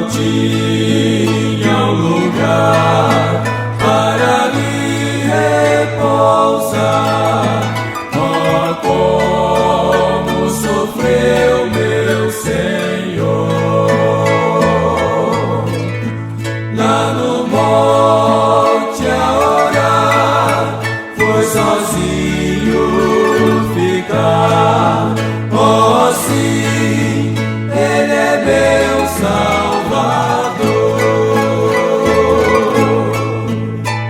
tinha um lugar para me repousar. Oh, como sofreu meu Senhor lá no monte a orar, foi sozinho ficar. Oh, sim, Ele é meu Salvador.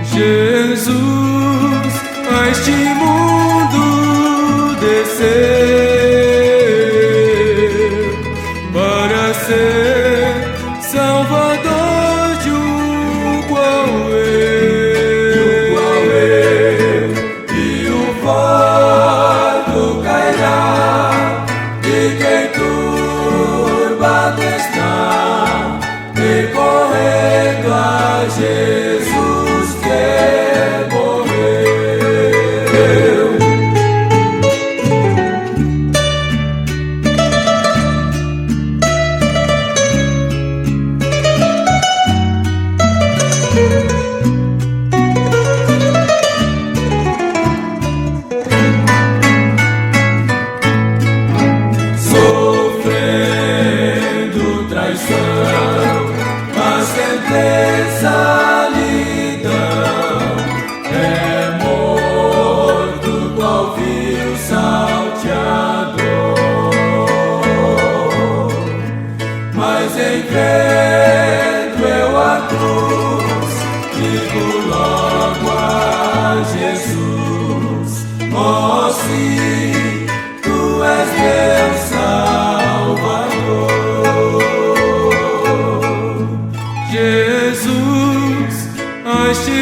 Jesus a este mundo desceu para ser Salvador de um qual eu, e o fardo cairá de quem turbado está, recorrendo a Jesus que morreu. Sofrendo traição, mas essa lidão é morto qual vil salteador. Mas enquanto eu a cruz digo logo a Jesus: oh, sim, tu és meu Salvador. Jesus a este